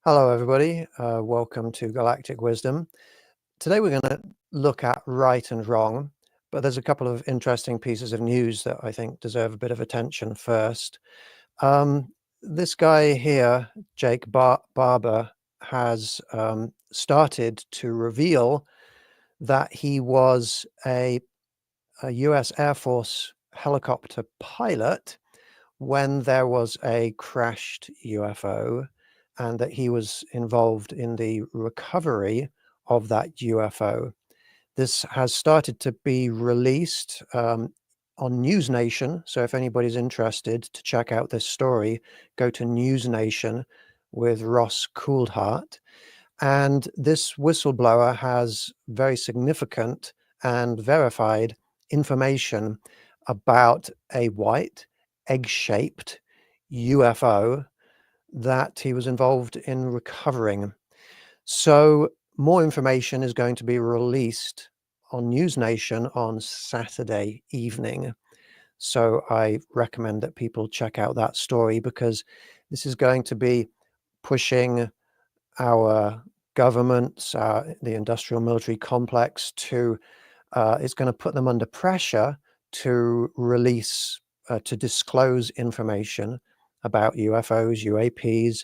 Hello, everybody. Welcome to Galactic Wisdom. Today we're going to look at right and wrong, but there's a couple of interesting pieces of news that I think deserve a bit of attention first. This guy here, Jake Barber, has started to reveal that he was a US Air Force helicopter pilot when there was a crashed UFO, and that he was involved in the recovery of that UFO. This has started to be released on News Nation. So if anybody's interested to check out this story, go to News Nation with Ross Coulthart. And this whistleblower has very significant and verified information about a white, egg-shaped UFO that he was involved in recovering. So more information is going to be released on News Nation on Saturday evening. So I recommend that people check out that story, because this is going to be pushing our governments, the industrial military complex, to it's going to put them under pressure to release, to disclose information about UFOs, UAPs,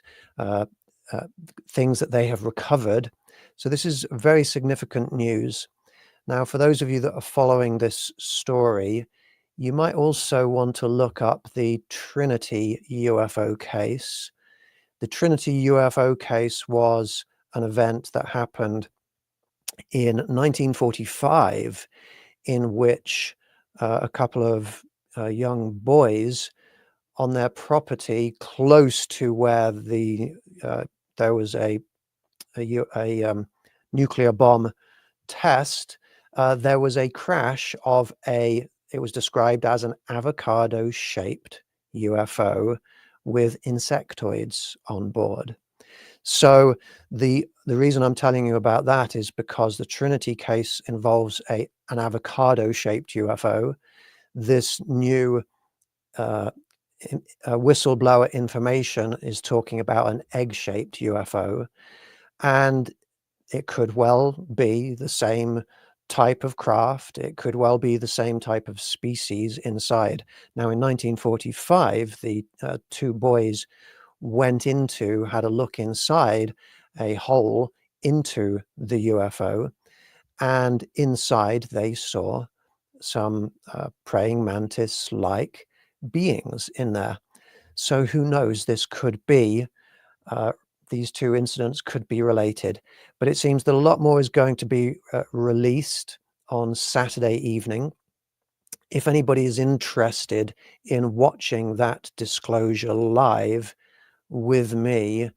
things that they have recovered. So this is very significant news. Now, for those of you that are following this story, you might also want to look up the Trinity UFO case. The Trinity UFO case was an event that happened in 1945, in which a couple of young boys on their property close to where there was a nuclear bomb test, there was a crash of it was described as an avocado-shaped UFO with insectoids on board. So the reason I'm telling you about that is because the Trinity case involves an avocado-shaped UFO. This new whistleblower information is talking about an egg-shaped UFO, and it could well be the same type of craft. It could well be the same type of species inside. Now, in 1945, the two boys had a look inside a hole into the UFO, and inside they saw some praying mantis-like beings in there. So who knows, this could be, these two incidents could be related, but it seems that a lot more is going to be released on Saturday evening. If anybody is interested in watching that disclosure live with me,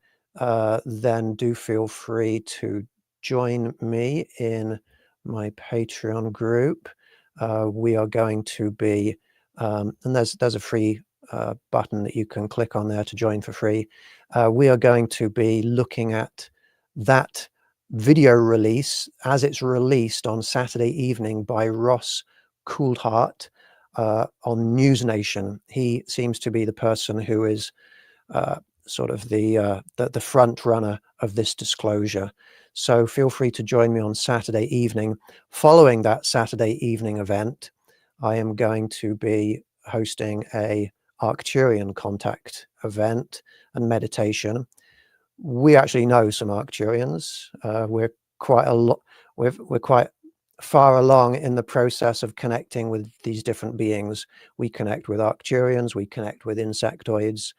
then do feel free to join me in my Patreon group. We are going to be, and there's a free button that you can click on there to join for free. We are going to be looking at that video release as it's released on Saturday evening by Ross Coulthart on News Nation. He seems to be the person who is sort of the front runner of this disclosure. So feel free to join me on Saturday evening. Following that Saturday evening event, I am going to be hosting a Arcturian contact event and meditation. We actually know some Arcturians. We're quite far along in the process of connecting with these different beings. We connect with Arcturians, we connect with insectoids.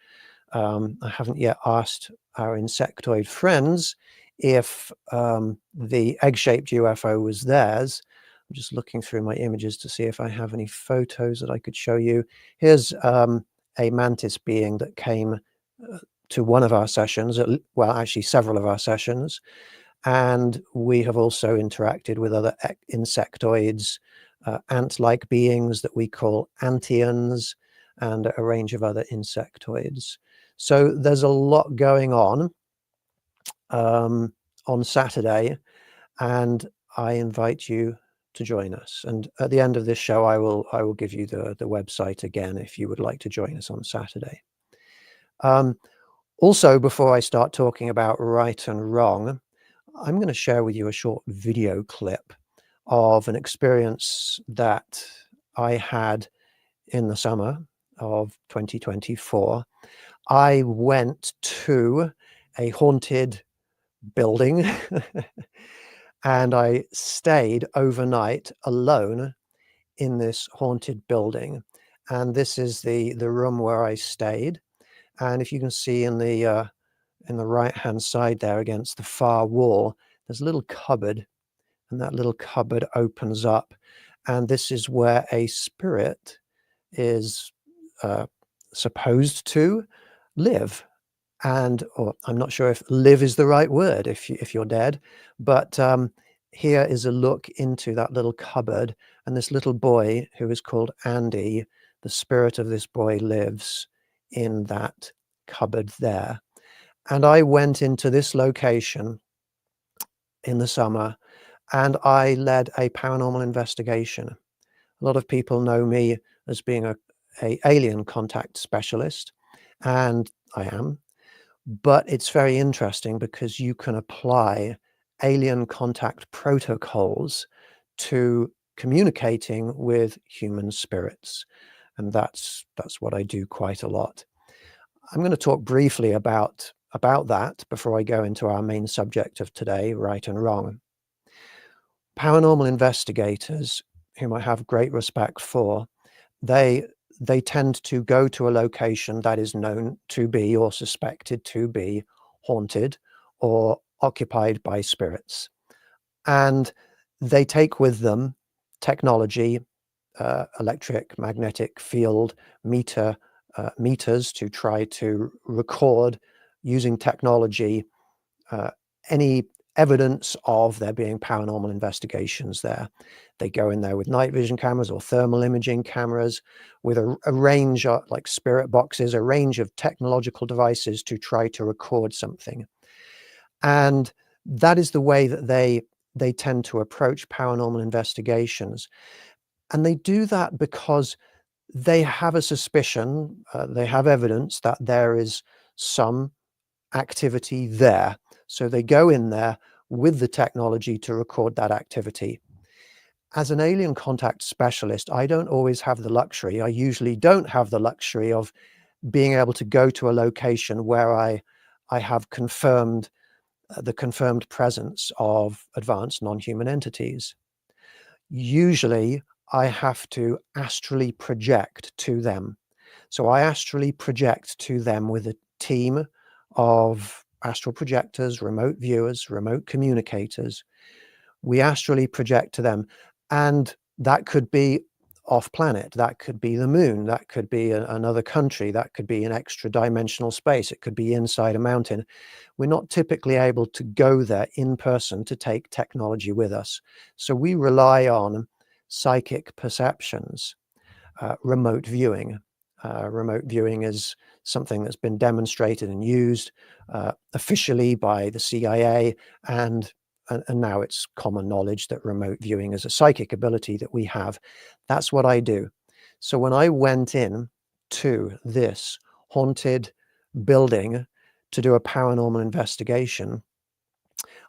I haven't yet asked our insectoid friends if the egg-shaped UFO was theirs. I'm just looking through my images to see if I have any photos that I could show you. Here's a mantis being that came to one of our sessions, well, actually several of our sessions, and we have also interacted with other insectoids, ant-like beings that we call antians, and a range of other insectoids. So there's a lot going on Saturday, and I invite you to join us. And at the end of this show, I will give you the website again if you would like to join us on Saturday. Also, before I start talking about right and wrong, I'm going to share with you a short video clip of an experience that I had in the summer of 2024. I went to a haunted building and I stayed overnight alone in this haunted building. And this is the room where I stayed. And if you can see in the right-hand side there against the far wall, there's a little cupboard, and that little cupboard opens up, and this is where a spirit is supposed to live. And or I'm not sure if live is the right word if you're dead, but here is a look into that little cupboard, and this little boy who is called Andy, the spirit of this boy lives in that cupboard there. And I went into this location in the summer and I led a paranormal investigation. A lot of people know me as being a alien contact specialist, and I am. But it's very interesting because you can apply alien contact protocols to communicating with human spirits. And that's what I do quite a lot. I'm going to talk briefly about that before I go into our main subject of today, right and wrong. Paranormal investigators, whom I have great respect for, they tend to go to a location that is known to be or suspected to be haunted or occupied by spirits. And they take with them technology, electric, magnetic field meters to try to record using technology any evidence of there being paranormal investigations there. They go in there with night vision cameras or thermal imaging cameras with a range of, like spirit boxes, a range of technological devices to try to record something. And that is the way that they tend to approach paranormal investigations. And they do that because they have a suspicion, they have evidence that there is some activity there. So they go in there with the technology to record that activity. As an alien contact specialist, I don't always have the luxury. I usually don't have the luxury of being able to go to a location where I have confirmed the confirmed presence of advanced non-human entities. Usually, I have to astrally project to them. So I astrally project to them with a team of astral projectors, remote viewers, remote communicators. We astrally project to them, and that could be off planet, that could be the moon, that could be another country, that could be an extra dimensional space, it could be inside a mountain. We're not typically able to go there in person to take technology with us. So we rely on psychic perceptions, remote viewing. Remote viewing is something that's been demonstrated and used officially by the CIA, and now it's common knowledge that remote viewing is a psychic ability that we have. That's what I do. So when I went in to this haunted building to do a paranormal investigation,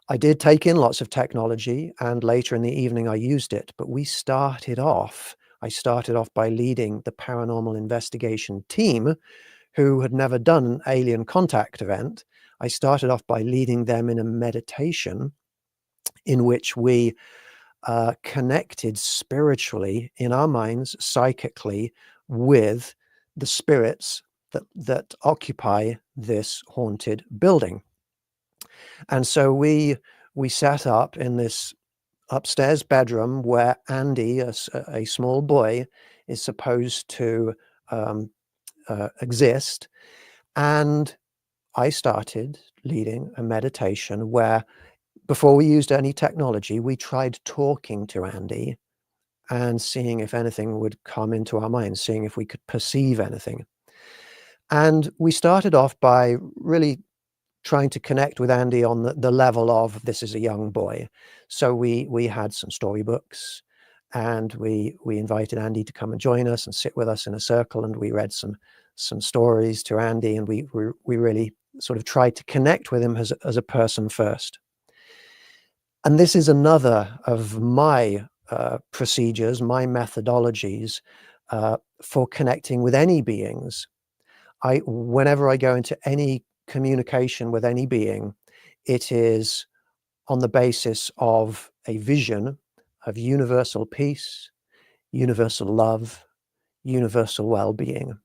I did take in lots of technology, and later in the evening I used it, but I started off by leading the paranormal investigation team who had never done an alien contact event. I started off by leading them in a meditation in which we connected spiritually in our minds, psychically, with the spirits that occupy this haunted building. And so we sat up in this upstairs bedroom where Andy, a small boy, is supposed to exist. And I started leading a meditation where, before we used any technology, we tried talking to Andy and seeing if anything would come into our minds, seeing if we could perceive anything. And we started off by really trying to connect with Andy on the level of, this is a young boy. So we had some storybooks, and we invited Andy to come and join us and sit with us in a circle, and we read some stories to Andy, and we really sort of tried to connect with him as a person first. And this is another of my procedures, my methodologies for connecting with any beings. Whenever I go into any communication with any being, it is on the basis of a vision of universal peace, universal love, universal well-being.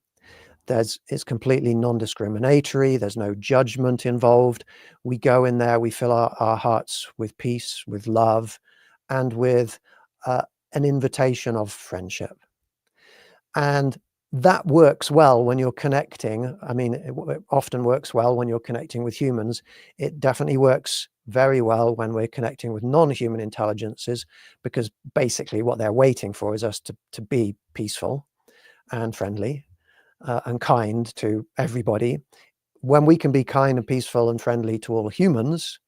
It's completely non-discriminatory. There's no judgment involved. We go in there, we fill our hearts with peace, with love, and with an invitation of friendship. And that works well when you're connecting. I mean, it often works well when you're connecting with humans. It definitely works very well when we're connecting with non-human intelligences, because basically what they're waiting for is us to be peaceful and friendly and kind to everybody. When we can be kind and peaceful and friendly to all humans,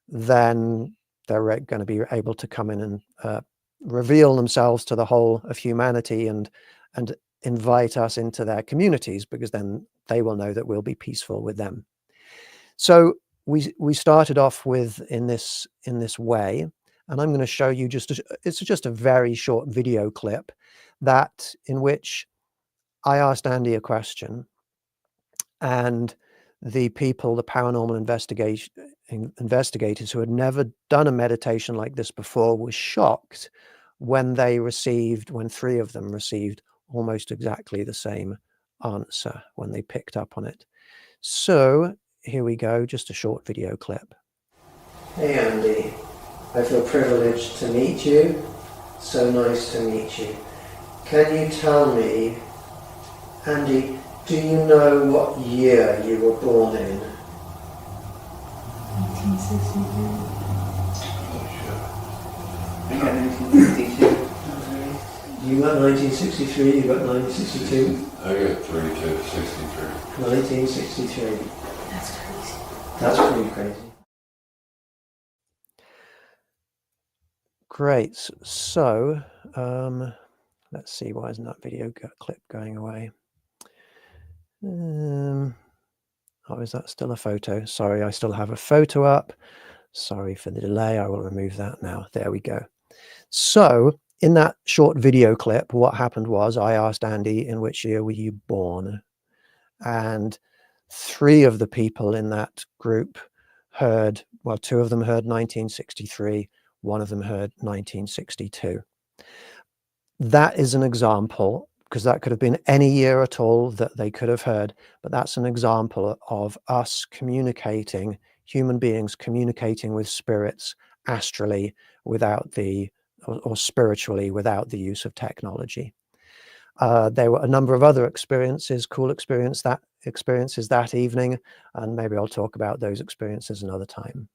then they're going to be able to come in and reveal themselves to the whole of humanity and invite us into their communities, because then they will know that we'll be peaceful with them. So we started off with in this way, and I'm going to show you it's just a very short video clip in which I asked Andy a question, and the paranormal investigators who had never done a meditation like this before were shocked when three of them received almost exactly the same answer when they picked up on it. So here we go, just a short video clip. Hey Andy, I feel privileged to meet you. So nice to meet you. Can you tell me, Andy, do you know what year you were born in? 1963. I got 1962. You got 1963, you got 1962? I got 63. 1963. That's crazy. That's pretty crazy. Great. So, let's see, why isn't that video clip going away? Oh, is that still a photo? Sorry, I still have a photo up. Sorry for the delay. I will remove that now. There we go. So in that short video clip, what happened was I asked Andy, in which year were you born? And three of the people in that group two of them heard 1963, one of them heard 1962. That is an example, because that could have been any year at all that they could have heard, but that's an example of us communicating, human beings communicating with spirits astrally or spiritually without the use of technology. There were a number of other cool experiences that evening, and maybe I'll talk about those experiences another time.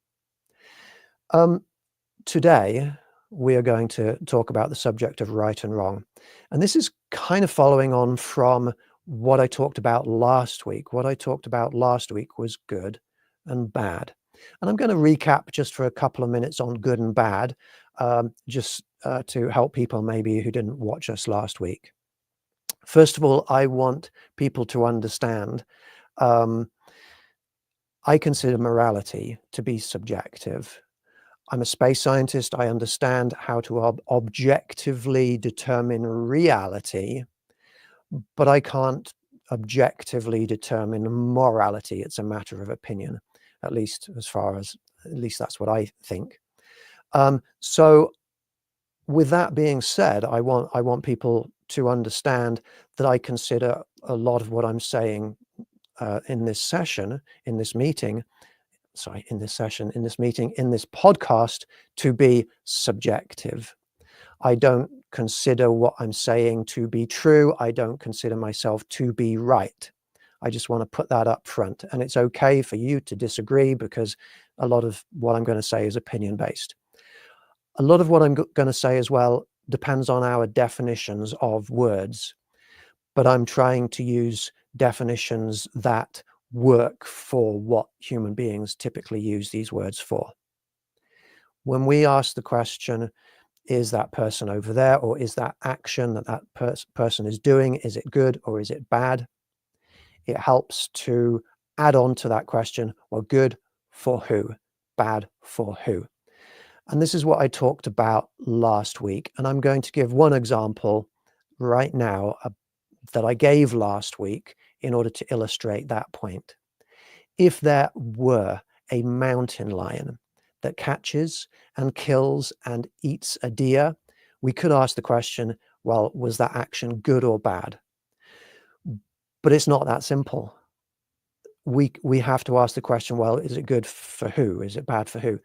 Today, we are going to talk about the subject of right and wrong. And this is kind of following on from what I talked about last week. What I talked about last week was good and bad. And I'm going to recap just for a couple of minutes on good and bad, just to help people maybe who didn't watch us last week. First of all, I want people to understand, I consider morality to be subjective. I'm a space scientist. I understand how to objectively determine reality, but I can't objectively determine morality. It's a matter of opinion, at least that's what I think. So with that being said, I want people to understand that I consider a lot of what I'm saying in this meeting, in this podcast, to be subjective. I don't consider what I'm saying to be true. I don't consider myself to be right. I just want to put that up front. And it's okay for you to disagree, because a lot of what I'm going to say is opinion-based. A lot of what I'm going to say as well depends on our definitions of words, but I'm trying to use definitions that work for what human beings typically use these words for. When we ask the question, is that person over there, or is that action that person is doing, is it good or is it bad? It helps to add on to that question, well, good for who? Bad for who? And this is what I talked about last week. And I'm going to give one example right now that I gave last week in order to illustrate that point. If there were a mountain lion that catches and kills and eats a deer, we could ask the question, well, was that action good or bad? But it's not that simple. We have to ask the question, well, is it good for who? Is it bad for who?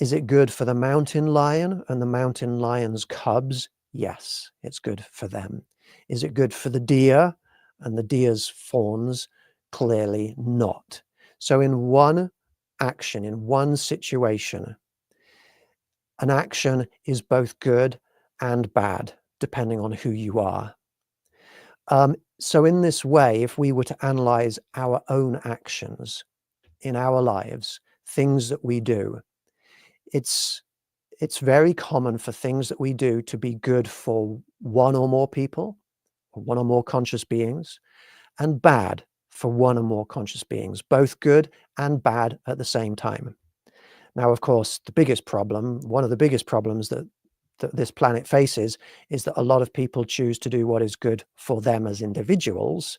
Is it good for the mountain lion and the mountain lion's cubs? Yes, it's good for them. Is it good for the deer and the deer's fawns? Clearly not. So in one action, in one situation, an action is both good and bad, depending on who you are. So in this way, if we were to analyze our own actions in our lives, things that we do, it's very common for things that we do to be good for one or more people, or one or more conscious beings, and bad for one or more conscious beings, both good and bad at the same time. Now, of course, one of the biggest problems that this planet faces is that a lot of people choose to do what is good for them as individuals,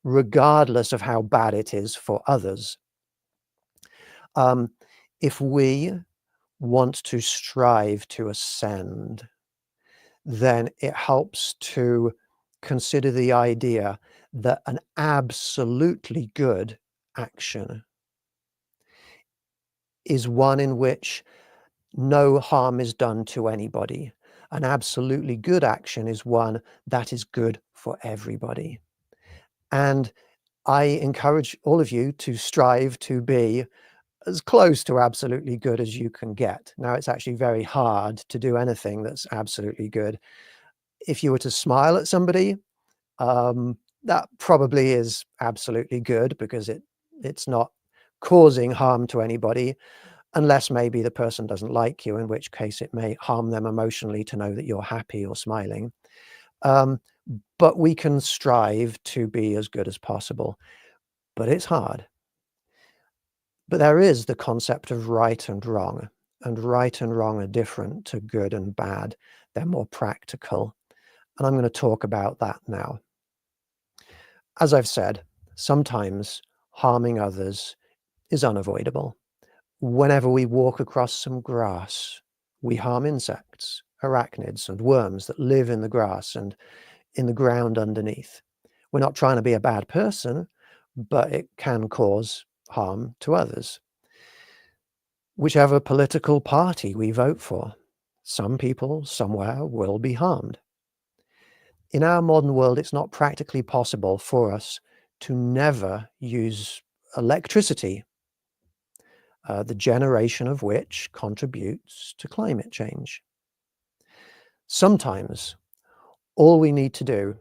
regardless of how bad it is for others. If we want to strive to ascend, then it helps to consider the idea that an absolutely good action is one in which no harm is done to anybody. An absolutely good action is one that is good for everybody. And I encourage all of you to strive to be as close to absolutely good as you can get. Now, it's actually very hard to do anything that's absolutely good. If you were to smile at somebody, that probably is absolutely good because it's not causing harm to anybody, unless maybe the person doesn't like you, in which case it may harm them emotionally to know that you're happy or smiling. But we can strive to be as good as possible, but it's hard. But there is the concept of right and wrong are different to good and bad. They're more practical. And I'm going to talk about that now. As I've said, sometimes harming others is unavoidable. Whenever we walk across some grass, we harm insects, arachnids, and worms that live in the grass and in the ground underneath. We're not trying to be a bad person, but it can cause harm to others. Whichever political party we vote for, some people somewhere will be harmed. In our modern world, it's not practically possible for us to never use electricity, the generation of which contributes to climate change. Sometimes all we need to do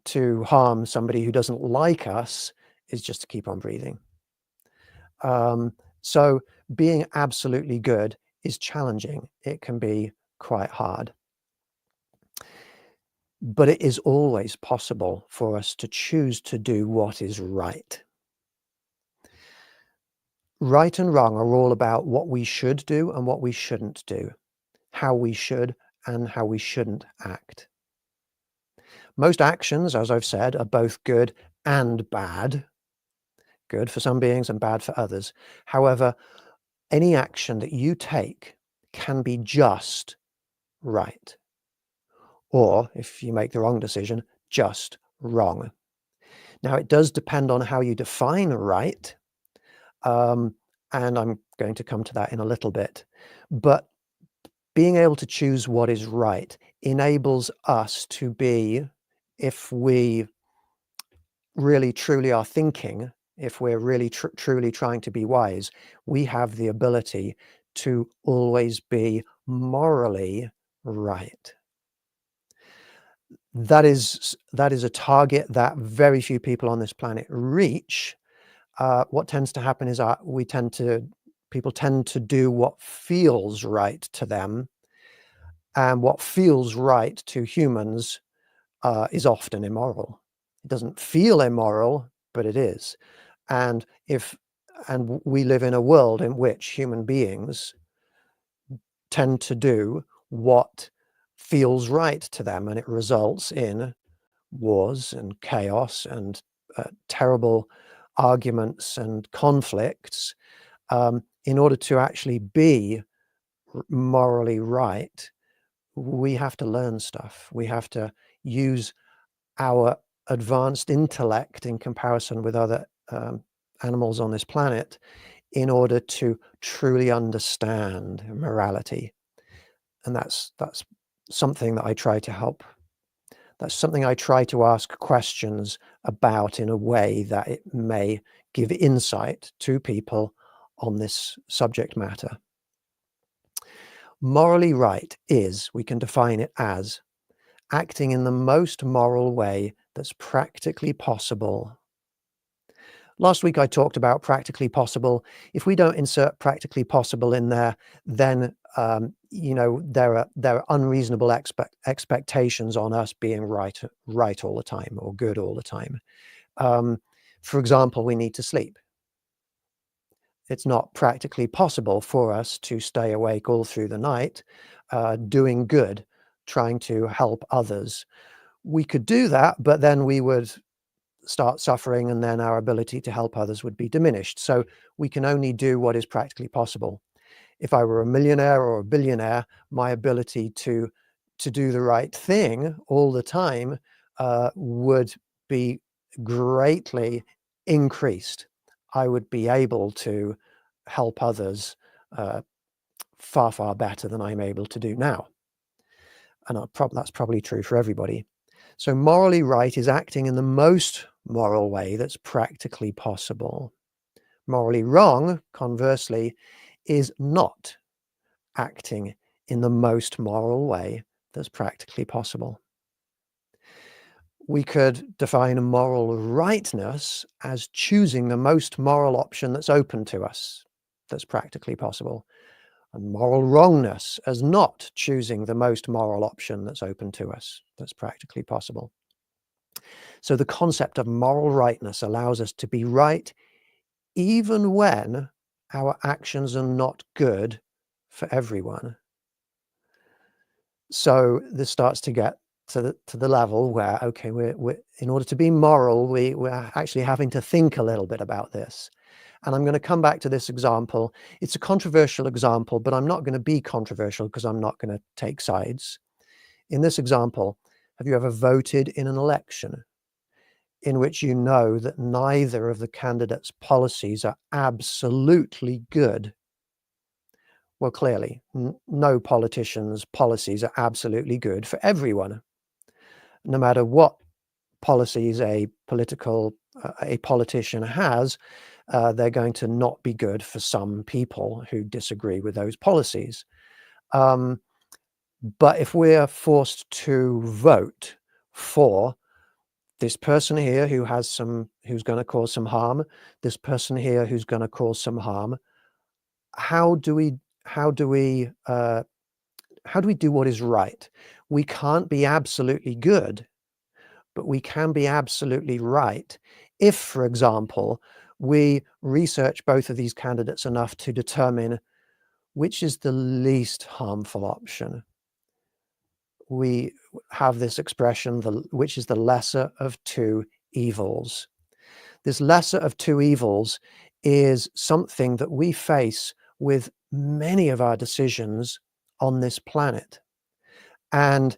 to harm somebody who doesn't like us is just to keep on breathing. So being absolutely good is challenging. It can be quite hard. But it is always possible for us to choose to do what is right. Right and wrong are all about what we should do and what we shouldn't do, how we should and how we shouldn't act. Most actions, as I've said, are both good and bad. Good for some beings and bad for others. However, any action that you take can be just right. Or, if you make the wrong decision, just wrong. Now, it does depend on how you define right, and I'm going to come to that in a little bit. But being able to choose what is right enables us to be, if we really truly are thinking, if we're really truly trying to be wise, we have the ability to always be morally right. That is a target that very few people on this planet reach. What tends to happen is people tend to do what feels right to them, and what feels right to humans is often immoral. It doesn't feel immoral, but it is. And we live in a world in which human beings tend to do what feels right to them, and it results in wars and chaos and terrible arguments and conflicts. In order to actually be morally right, we have to learn stuff. We have to use our advanced intellect in comparison with other animals on this planet in order to truly understand morality. And that's something that I try to help. That's something I try to ask questions about in a way that it may give insight to people on this subject matter. Morally right is, we can define it as, acting in the most moral way that's practically possible. Last week I talked about practically possible. If we don't insert practically possible in there, then there are unreasonable expectations on us being right all the time or good all the time. For example, we need to sleep. It's not practically possible for us to stay awake all through the night, doing good, trying to help others. We could do that, but then we would start suffering, and then our ability to help others would be diminished. So we can only do what is practically possible. If I were a millionaire or a billionaire, my ability to do the right thing all the time would be greatly increased. I would be able to help others far, far better than I'm able to do now. And that's probably true for everybody. So morally right is acting in the most moral way that's practically possible. Morally wrong, conversely, is not acting in the most moral way that's practically possible. We could define moral rightness as choosing the most moral option that's open to us, that's practically possible, and moral wrongness as not choosing the most moral option that's open to us, that's practically possible. So the concept of moral rightness allows us to be right even when our actions are not good for everyone. So this starts to get to the level where, okay, we're in order to be moral, we're actually having to think a little bit about this. And I'm going to come back to this example. It's a controversial example, but I'm not going to be controversial because I'm not going to take sides. In this example, have you ever voted in an election in which you know that neither of the candidates' policies are absolutely good? Well, clearly, no politician's policies are absolutely good for everyone. No matter what policies a politician has, they're going to not be good for some people who disagree with those policies. But if we're forced to vote for this person here who's going to cause some harm, this person here who's going to cause some harm, how do we do what is right? We can't be absolutely good, but we can be absolutely right if, for example, we research both of these candidates enough to determine which is the least harmful option. We have this expression, which is the lesser of two evils. This lesser of two evils is something that we face with many of our decisions on this planet. And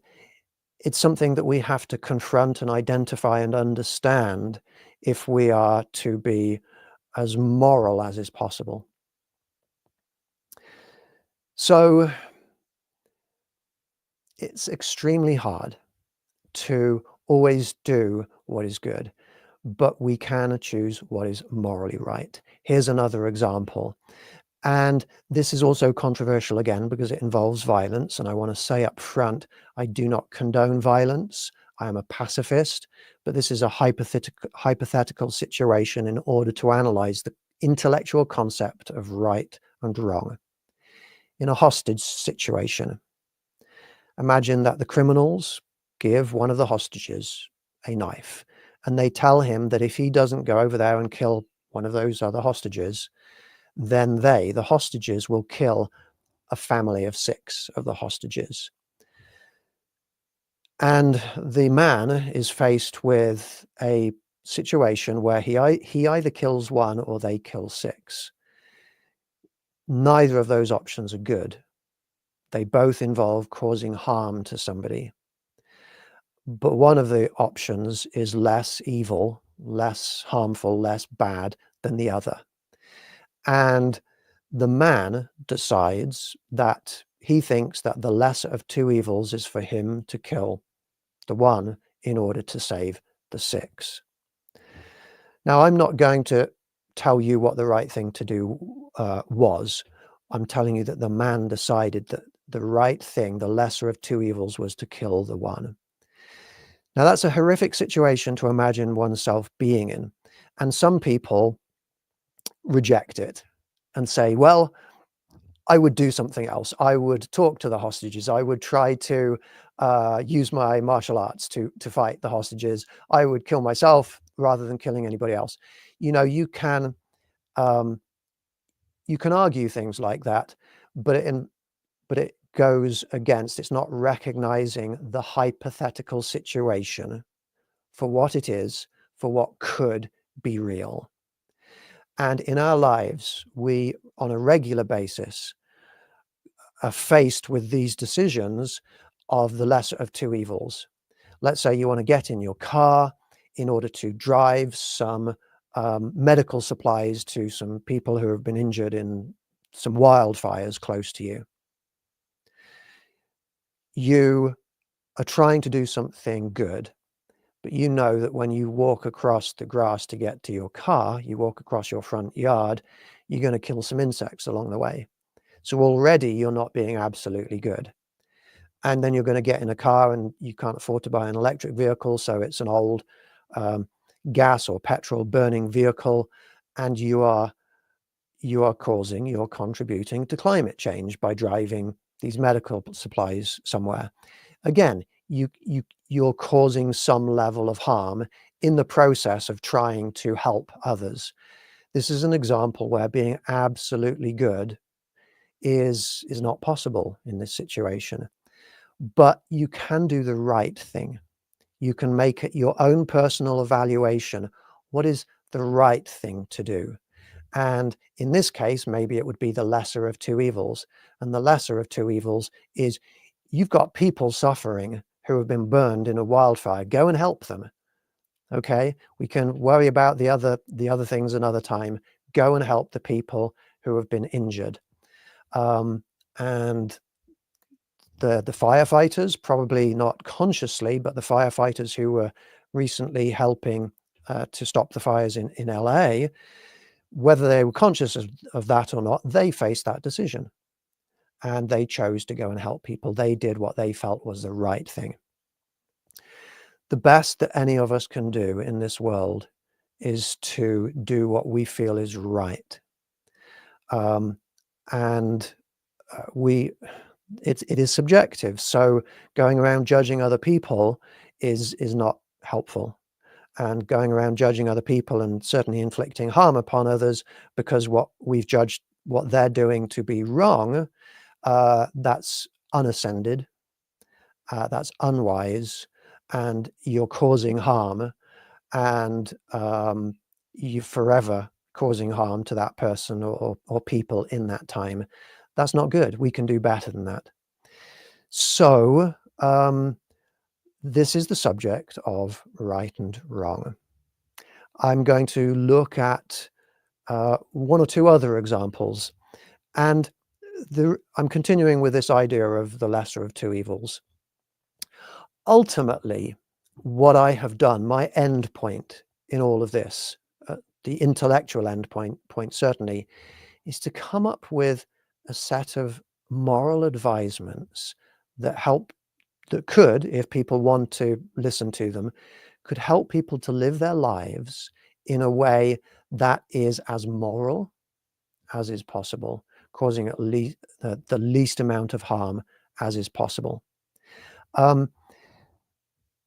it's something that we have to confront and identify and understand if we are to be as moral as is possible. So it's extremely hard to always do what is good, but we can choose what is morally right. Here's another example. And this is also controversial again because it involves violence. And I want to say up front, I do not condone violence. I am a pacifist, but this is a hypothetical situation in order to analyze the intellectual concept of right and wrong. In a hostage situation, imagine that the criminals give one of the hostages a knife, and they tell him that if he doesn't go over there and kill one of those other hostages, then the hostages, will kill a family of 6 of the hostages. And the man is faced with a situation where he either kills 1 or they kill 6. Neither of those options are good. They both involve causing harm to somebody. But one of the options is less evil, less harmful, less bad than the other. And the man decides that he thinks that the lesser of 2 evils is for him to kill the 1 in order to save the 6. Now, I'm not going to tell you what the right thing to do was. I'm telling you that the man decided that the right thing, the lesser of 2 evils, was to kill the 1. Now, that's a horrific situation to imagine oneself being in. And some people reject it and say, well, I would do something else. I would talk to the hostages. I would try to use my martial arts to fight the hostages. I would kill myself rather than killing anybody else. You know, you can argue things like that, but it goes against, it's not recognizing the hypothetical situation for what it is, for what could be real. And in our lives, we, on a regular basis, are faced with these decisions of the lesser of 2 evils. Let's say you want to get in your car in order to drive some medical supplies to some people who have been injured in some wildfires close to you. You are trying to do something good, but you know that when you walk across the grass to get to your car, you walk across your front yard, you're going to kill some insects along the way. So already you're not being absolutely good. And then you're going to get in a car and you can't afford to buy an electric vehicle, so it's an old gas or petrol burning vehicle, and you're contributing to climate change by driving these medical supplies somewhere. Again, you're causing some level of harm in the process of trying to help others. This is an example where being absolutely good is not possible in this situation. But you can do the right thing. You can make it your own personal evaluation. What is the right thing to do? And in this case, maybe it would be the lesser of 2 evils. And the lesser of 2 evils is, you've got people suffering who have been burned in a wildfire. Go and help them. Okay? We can worry about the other things another time. Go and help the people who have been injured. And the firefighters, probably not consciously, but the firefighters who were recently helping to stop the fires in LA, whether they were conscious of that or not, they faced that decision. And they chose to go and help people. They did what they felt was the right thing. The best that any of us can do in this world is to do what we feel is right. It is subjective. So going around judging other people is not helpful. And going around judging other people and certainly inflicting harm upon others because what we've judged what they're doing to be wrong, that's unascended, that's unwise, and you're causing harm, and you're forever causing harm to that person or people in that time. That's not good. We can do better than that. So this is the subject of right and wrong. I'm going to look at 1 or 2 other examples, and I'm continuing with this idea of the lesser of 2 evils. Ultimately, what I have done, my end point in all of this, the intellectual end point certainly, is to come up with a set of moral advisements that could, if people want to listen to them, could help people to live their lives in a way that is as moral as is possible, causing at least the least amount of harm as is possible.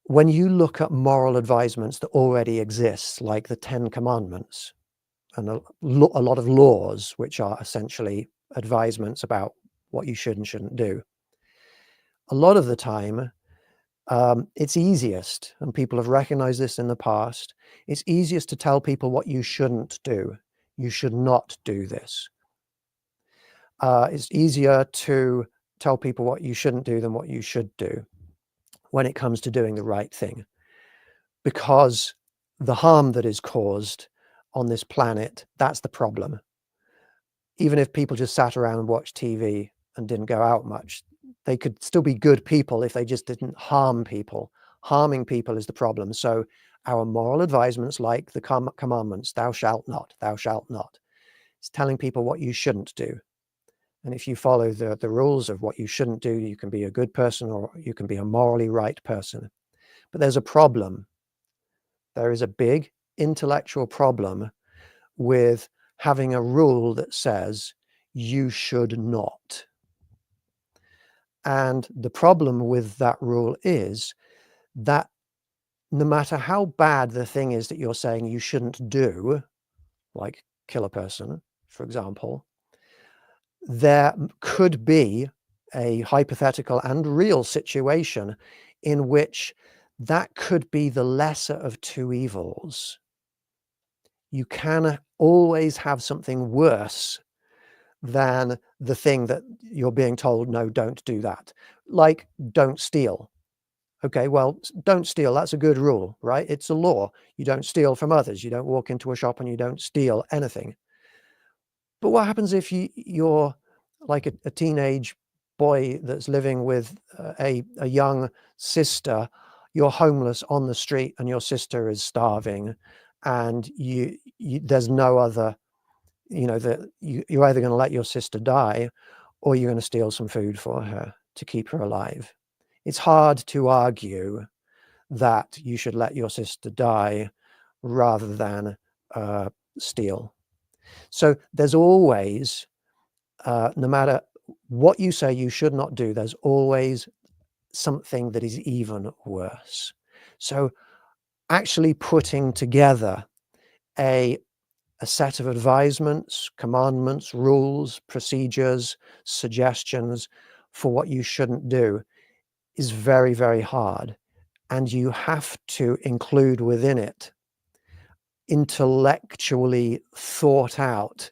When you look at moral advisements that already exist, like the 10 Commandments, a lot of laws, which are essentially advisements about what you should and shouldn't do. A lot of the time, it's easiest, and people have recognized this in the past, it's easiest to tell people what you shouldn't do. You should not do this. It's easier to tell people what you shouldn't do than what you should do when it comes to doing the right thing, because the harm that is caused on this planet, that's the problem. Even if people just sat around and watched TV and didn't go out much, they could still be good people if they just didn't harm people. Harming people is the problem. So our moral advisements, like the commandments, thou shalt not, it's telling people what you shouldn't do. And if you follow the rules of what you shouldn't do, you can be a good person or you can be a morally right person. But there's a problem. There is a big intellectual problem with having a rule that says you should not. And the problem with that rule is that no matter how bad the thing is that you're saying you shouldn't do, like kill a person, for example, there could be a hypothetical and real situation in which that could be the lesser of two evils. You can always have something worse than the thing that you're being told, no, don't do that. Like, don't steal. Okay, well, don't steal. That's a good rule, right? It's a law. You don't steal from others. You don't walk into a shop and you don't steal anything. But what happens if you're like a teenage boy that's living with a young sister? You're homeless on the street and your sister is starving, and there's no other, that you're either going to let your sister die or you're going to steal some food for her to keep her alive. It's hard to argue that you should let your sister die rather than steal. So there's always, no matter what you say you should not do, there's always something that is even worse. So actually putting together a set of advisements, commandments, rules, procedures, suggestions for what you shouldn't do is very, very hard. And you have to include within it intellectually thought out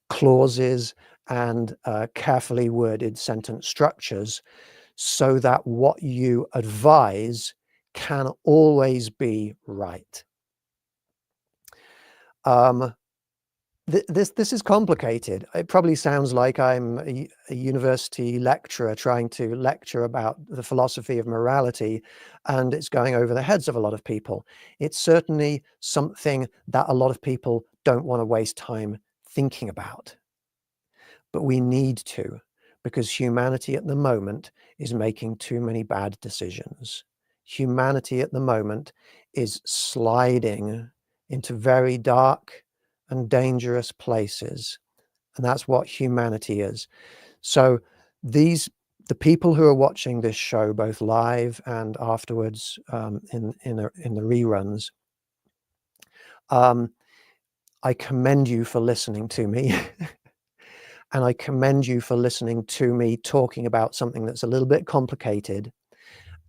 clauses and carefully worded sentence structures so that what you advise can always be right. This is complicated. It probably sounds like I'm a university lecturer trying to lecture about the philosophy of morality, and it's going over the heads of a lot of people. It's certainly something that a lot of people don't want to waste time thinking about. But we need to, because humanity at the moment is making too many bad decisions. Humanity at the moment is sliding into very dark and dangerous places. And that's what humanity is. So the people who are watching this show, both live and afterwards in the reruns, I commend you for listening to me. And I commend you for listening to me talking about something that's a little bit complicated.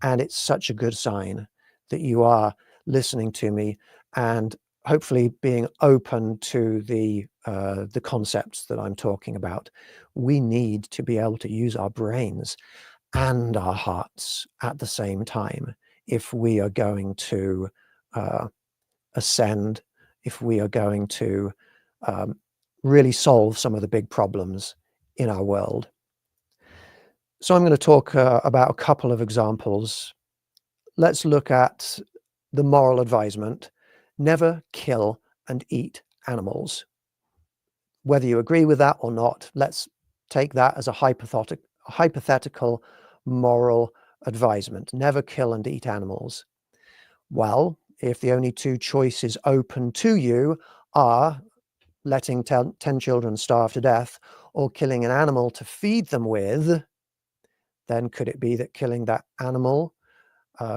And it's such a good sign that you are listening to me and hopefully being open to the concepts that I'm talking about. We need to be able to use our brains and our hearts at the same time if we are going to ascend, if we are going to really solve some of the big problems in our world. So I'm going to talk about a couple of examples. Let's look at the moral advisement: never kill and eat animals. Whether you agree with that or not, let's take that as a hypothetical moral advisement. Never kill and eat animals. Well, if the only two choices open to you are letting 10 children starve to death or killing an animal to feed them with, then could it be that killing that animal,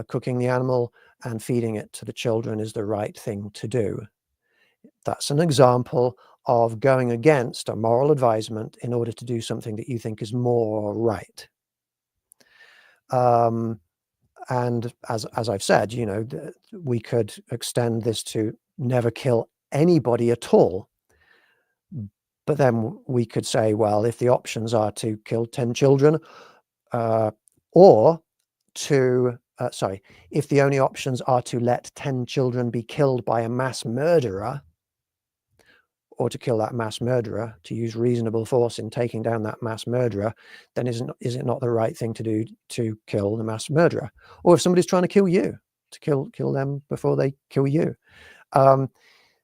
cooking the animal and feeding it to the children is the right thing to do? That's an example of going against a moral advisement in order to do something that you think is more right. And as I've said, you know, we could extend this to never kill anybody at all. But then we could say, well, if the options are to kill 10 children, or to, sorry, if the only options are to let 10 children be killed by a mass murderer, or to kill that mass murderer, to use reasonable force in taking down that mass murderer, then is it not the right thing to do to kill the mass murderer? Or if somebody's trying to kill you, to kill them before they kill you.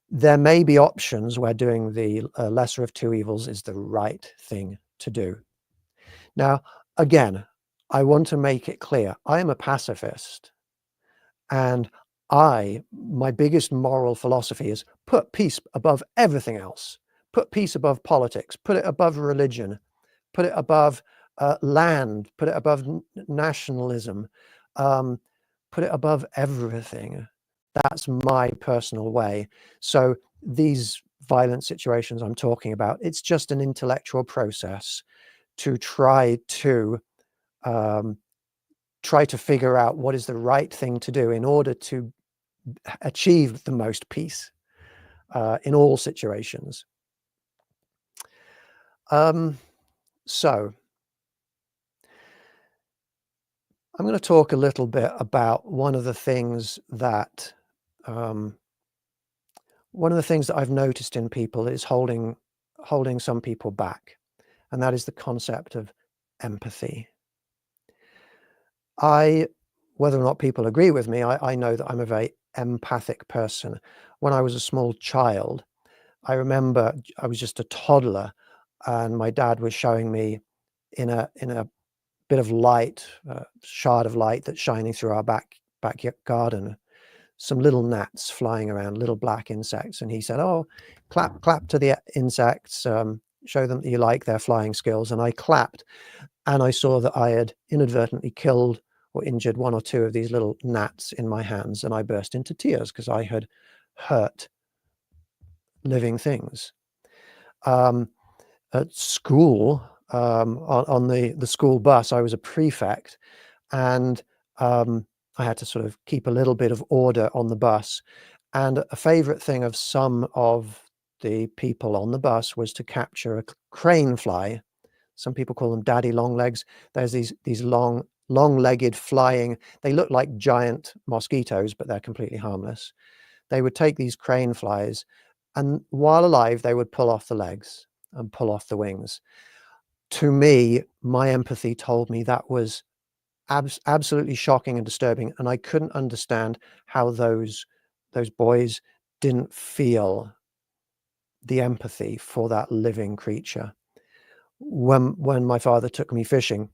There may be options where doing the lesser of two evils is the right thing to do. Now, again, I want to make it clear, I am a pacifist, and my biggest moral philosophy is put peace above everything else. Put peace above politics, put it above religion, put it above land, put it above nationalism, put it above everything. That's my personal way. So these violent situations I'm talking about, it's just an intellectual process to try to figure out what is the right thing to do in order to achieve the most peace in all situations. So I'm going to talk a little bit about one of the things that I've noticed in people is holding some people back, and that is the concept of empathy. Whether or not people agree with me, I know that I'm a very empathic person. When I was a small child, I remember I was just a toddler, and my dad was showing me in a bit of light, shard of light that's shining through our back garden, some little gnats flying around, little black insects, and he said, "Oh, clap to the insects, show them that you like their flying skills." And I clapped, and I saw that I had inadvertently killed or injured one or two of these little gnats in my hands, and I burst into tears because I had hurt living things. At school, on the school bus, I was a prefect, and I had to sort of keep a little bit of order on the bus. And a favorite thing of some of the people on the bus was to capture a crane fly. Some people call them daddy long legs. There's these long-legged flying, they look like giant mosquitoes, but they're completely harmless. They would take these crane flies, and while alive, they would pull off the legs and pull off the wings. To me, my empathy told me that was absolutely shocking and disturbing, and I couldn't understand how those boys didn't feel the empathy for that living creature. When my father took me fishing,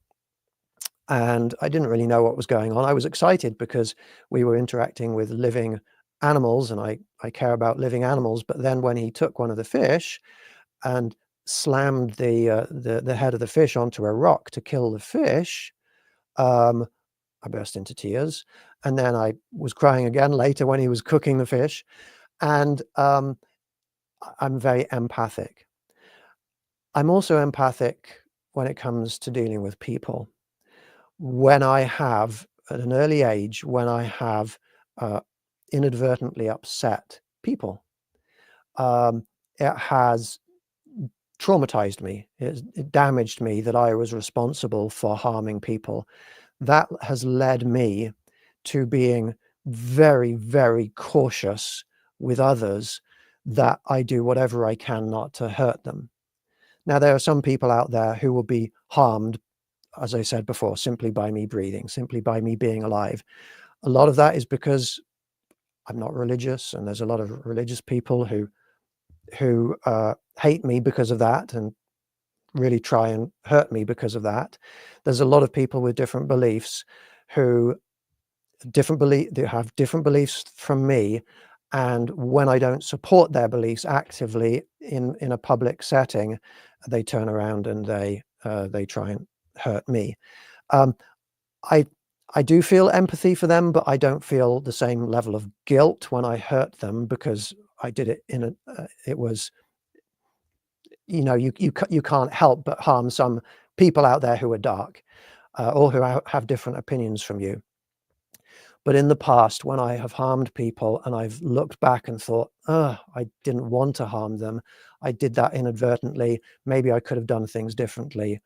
and I didn't really know what was going on, I was excited because we were interacting with living animals, and I care about living animals. But then when he took one of the fish and slammed the head of the fish onto a rock to kill the fish, I burst into tears, and then I was crying again later when he was cooking the fish. And I'm very empathic. I'm also empathic when it comes to dealing with people. When I have, at an early age, when I have inadvertently upset people, it has traumatized me. It damaged me that I was responsible for harming people. That has led me to being very, very cautious with others, that I do whatever I can not to hurt them. Now, there are some people out there who will be harmed, as I said before, simply by me breathing, simply by me being alive. A lot of that is because I'm not religious, and there's a lot of religious people who hate me because of that and really try and hurt me because of that. There's a lot of people with different beliefs who have different beliefs from me, and when I don't support their beliefs actively in a public setting, they turn around and they try and hurt me. I do feel empathy for them, but I don't feel the same level of guilt when I hurt them, because I did it in a, it was, you know, you can't help but harm some people out there who are dark, or who have different opinions from you. But in the past, when I have harmed people and I've looked back and thought, oh, I didn't want to harm them, I did that inadvertently, maybe I could have done things differently,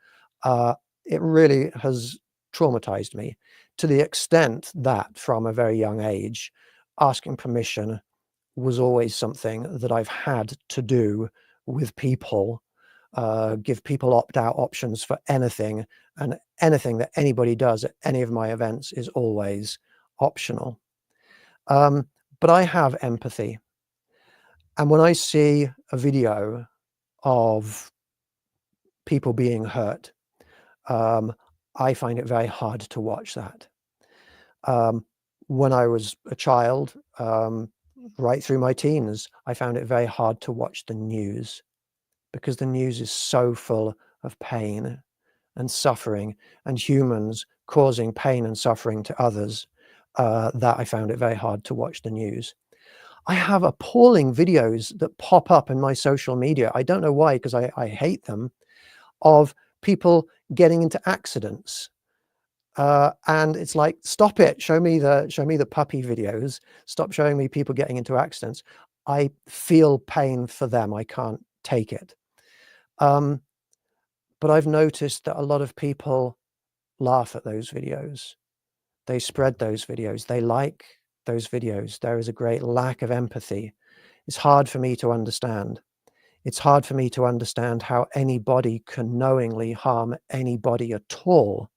it really has traumatized me, to the extent that from a very young age, asking permission was always something that I've had to do with people, give people opt-out options for anything, and anything that anybody does at any of my events is always optional. But I have empathy. And when I see a video of people being hurt, I find it very hard to watch that. When I was a child, right through my teens, I found it very hard to watch the news, because the news is so full of pain and suffering and humans causing pain and suffering to others, that I found it very hard to watch the news. I have appalling videos that pop up in my social media. I don't know why, because I hate them, of people getting into accidents. And it's like, stop it, show me the puppy videos, stop showing me people getting into accidents. I feel pain for them, I can't take it. But I've noticed that a lot of people laugh at those videos. They spread those videos. They like those videos. There is a great lack of empathy. It's hard for me to understand. It's hard for me to understand how anybody can knowingly harm anybody at all,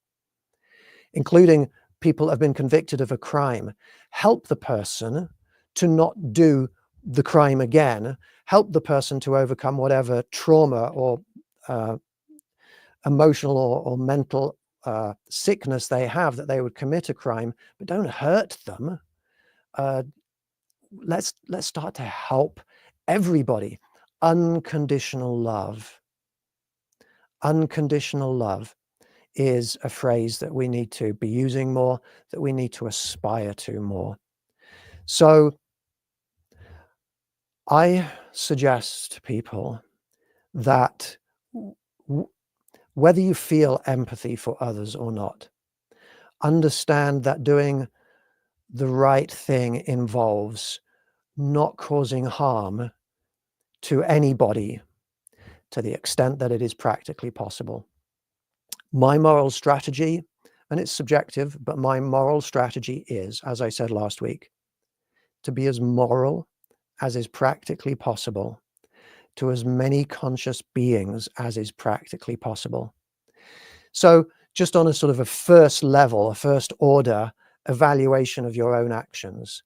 including people who have been convicted of a crime. Help the person to not do the crime again. Help the person to overcome whatever trauma or emotional or mental sickness they have, that they would commit a crime, but don't hurt them. Let's start to help everybody. Unconditional love. Unconditional love is a phrase that we need to be using more, that we need to aspire to more. So I suggest to people that whether you feel empathy for others or not, understand that doing the right thing involves not causing harm to anybody to the extent that it is practically possible. My moral strategy, and it's subjective, but my moral strategy is, as I said last week, to be as moral as is practically possible to as many conscious beings as is practically possible. So just on a sort of a first level, a first order evaluation of your own actions,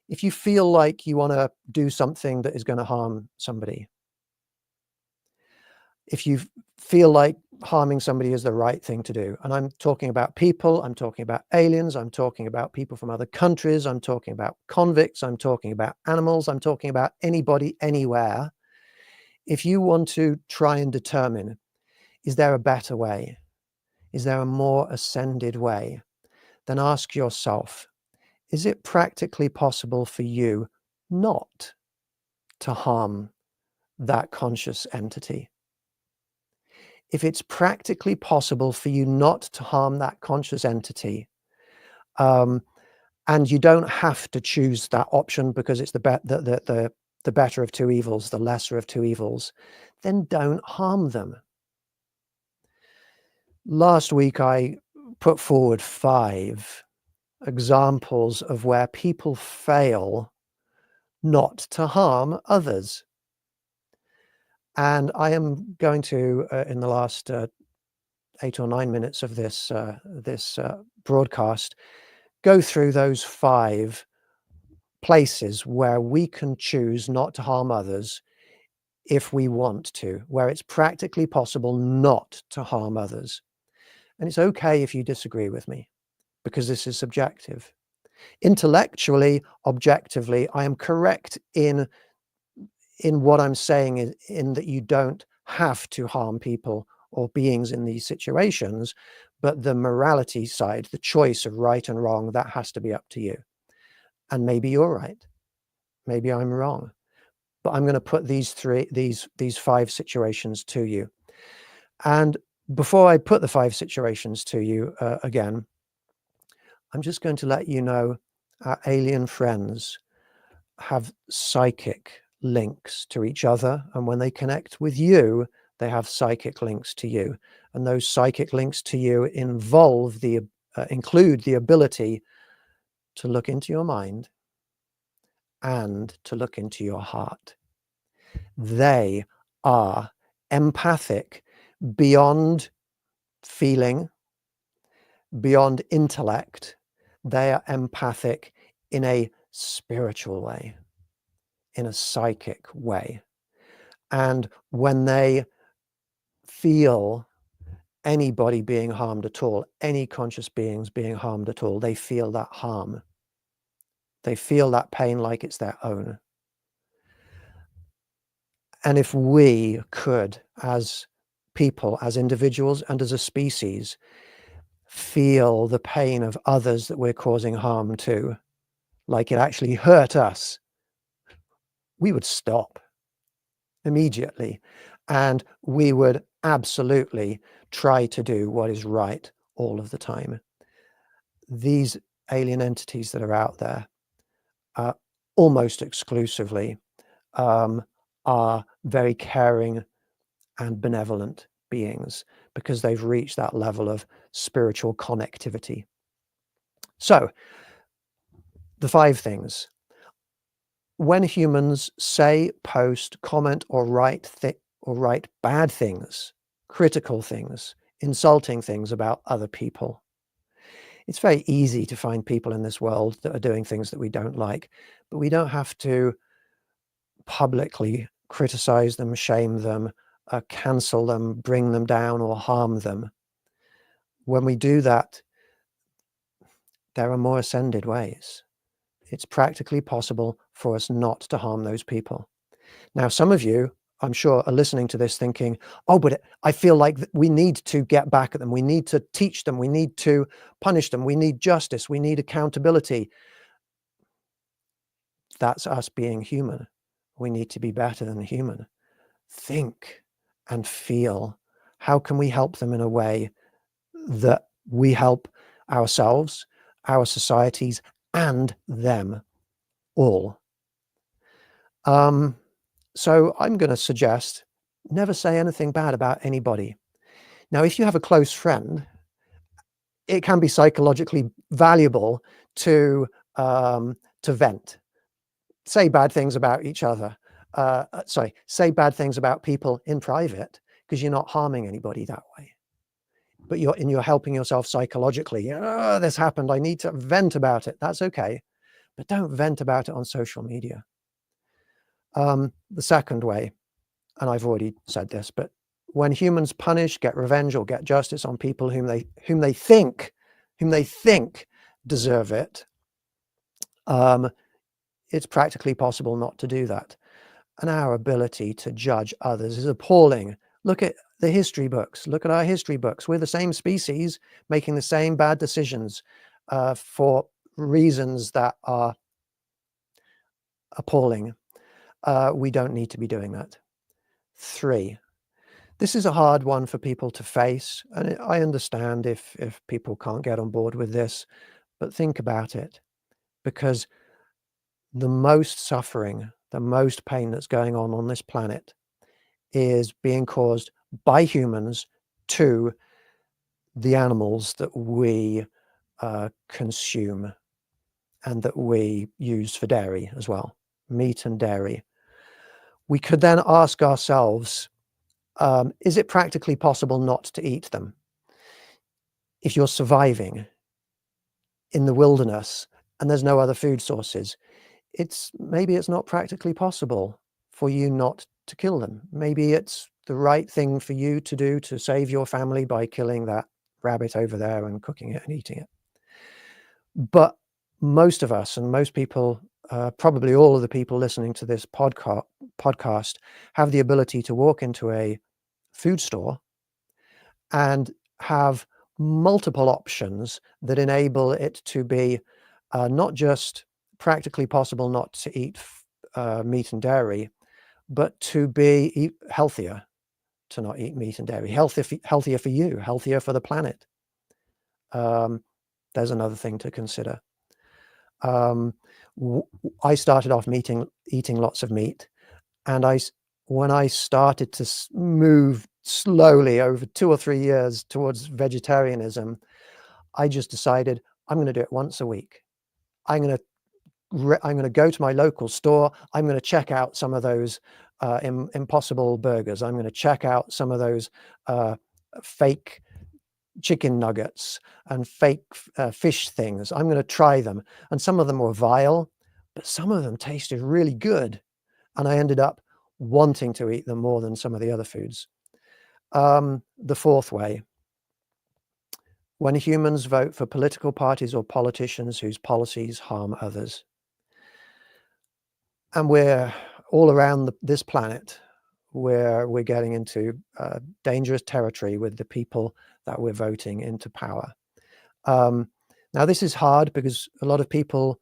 if you feel like you want to do something that is going to harm somebody, if you feel like harming somebody is the right thing to do, and I'm talking about people, I'm talking about aliens, I'm talking about people from other countries, I'm talking about convicts, I'm talking about animals, I'm talking about anybody, anywhere. If you want to try and determine, is there a better way? Is there a more ascended way? Then ask yourself, is it practically possible for you not to harm that conscious entity? If it's practically possible for you not to harm that conscious entity, and you don't have to choose that option because it's the better of two evils, the lesser of two evils, then don't harm them. Last week, I put forward 5 examples of where people fail not to harm others. And I am going to, in the last 8 or 9 minutes of this broadcast, go through those 5 places where we can choose not to harm others if we want to, where it's practically possible not to harm others. And it's okay if you disagree with me, because this is subjective. Intellectually, objectively, I am correct in what I'm saying, in that you don't have to harm people or beings in these situations, but the morality side, the choice of right and wrong, that has to be up to you. And maybe you're right, maybe I'm wrong, but I'm going to put these 5 situations to you. And before I put the 5 situations to you again, I'm just going to let you know our alien friends have psychic links to each other, and when they connect with you, they have psychic links to you, and those psychic links to you include the ability to look into your mind and to look into your heart. They are empathic beyond feeling, beyond intellect. They are empathic in a spiritual way, in a psychic way. And when they feel anybody being harmed at all, any conscious beings being harmed at all, they feel that harm. They feel that pain like it's their own. And if we could, as people, as individuals, and as a species, feel the pain of others that we're causing harm to, like it actually hurt us, we would stop immediately. And we would absolutely try to do what is right all of the time. These alien entities that are out there, almost exclusively, are very caring and benevolent beings because they've reached that level of spiritual connectivity. So, the 5 things. When humans say, post, comment, or write bad things, critical things, insulting things about other people, it's very easy to find people in this world that are doing things that we don't like, but we don't have to publicly criticize them, shame them, cancel them, bring them down, or harm them. When we do that, there are more ascended ways. It's practically possible for us not to harm those people. Now, some of you, I'm sure, are listening to this thinking, oh, but I feel like we need to get back at them. We need to teach them. We need to punish them. We need justice. We need accountability. That's us being human. We need to be better than human. Think and feel. How can we help them in a way that we help ourselves, our societies, and them all? So I'm going to suggest never say anything bad about anybody. Now, if you have a close friend, it can be psychologically valuable to vent. Say bad things about each other. Say bad things about people in private, because you're not harming anybody that way. But you're helping yourself psychologically. Oh, this happened. I need to vent about it. That's okay. But don't vent about it on social media. The second way, and I've already said this, but when humans punish, get revenge, or get justice on people whom they think deserve it, it's practically possible not to do that. And our ability to judge others is appalling. Look at the history books. Look at our history books. We're the same species making the same bad decisions for reasons that are appalling. We don't need to be doing that. 3, this is a hard one for people to face, and I understand if people can't get on board with this, but think about it, because the most suffering, the most pain that's going on this planet is being caused by humans to the animals that we consume and that we use for dairy as well, meat and dairy. We could then ask ourselves, is it practically possible not to eat them? If you're surviving in the wilderness and there's no other food sources, maybe it's not practically possible for you not to kill them. Maybe it's the right thing for you to do to save your family by killing that rabbit over there and cooking it and eating it. But most of us, and most people, probably all of the people listening to this podcast have the ability to walk into a food store and have multiple options that enable it to be not just practically possible not to eat meat and dairy, but to be healthier, to not eat meat and dairy, healthier for you, healthier for the planet. There's another thing to consider. I started off eating lots of meat, and when I started to move slowly over 2 or 3 years towards vegetarianism, I just decided I'm going to do it once a week. I'm going to go to my local store. I'm going to check out some of those Impossible burgers. I'm going to check out some of those fake chicken nuggets and fake fish things. I'm going to try them. And some of them were vile, but some of them tasted really good. And I ended up wanting to eat them more than some of the other foods. The fourth way: when humans vote for political parties or politicians whose policies harm others. And we're all around this planet where we're getting into dangerous territory with the people that we're voting into power. Now, this is hard because a lot of people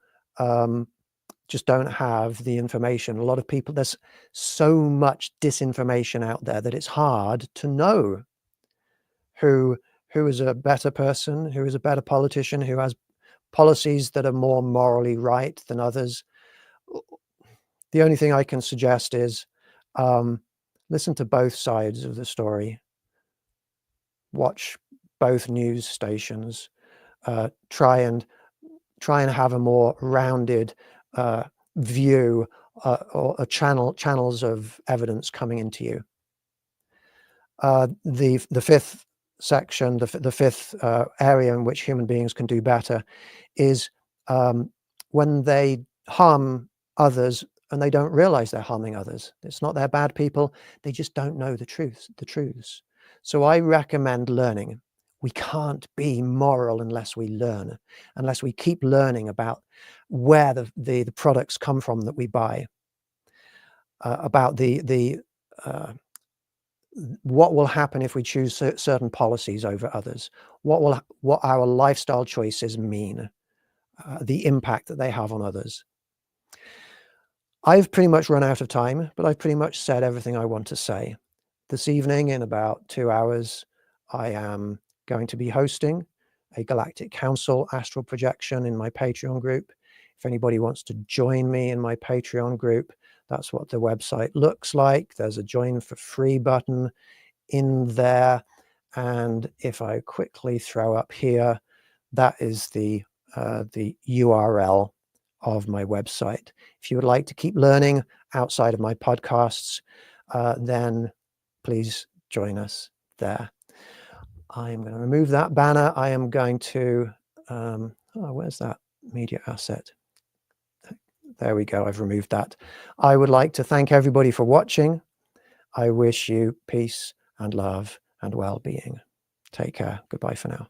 just don't have the information. A lot of people, there's so much disinformation out there that it's hard to know who is a better person, who is a better politician, who has policies that are more morally right than others. The only thing I can suggest is listen to both sides of the story. Watch both news stations. Try and have a more rounded view or channels of evidence coming into you. The fifth section, the fifth area in which human beings can do better is when they harm others and they don't realize they're harming others. It's not they're bad people, they just don't know the truths. So I recommend learning. We can't be moral unless we learn, unless we keep learning about where the products come from that we buy, about what will happen if we choose certain policies over others, what our lifestyle choices mean, the impact that they have on others. I've pretty much run out of time, but I've pretty much said everything I want to say. This evening, in about 2 hours, I am going to be hosting a Galactic Council astral projection in my Patreon group. If anybody wants to join me in my Patreon group, that's what the website looks like. There's a join for free button in there. And if I quickly throw up here, that is the URL of my website. If you would like to keep learning outside of my podcasts, then please join us there. I'm going to remove that banner. I am going to, where's that media asset? There we go. I've removed that. I would like to thank everybody for watching. I wish you peace and love and well-being. Take care. Goodbye for now.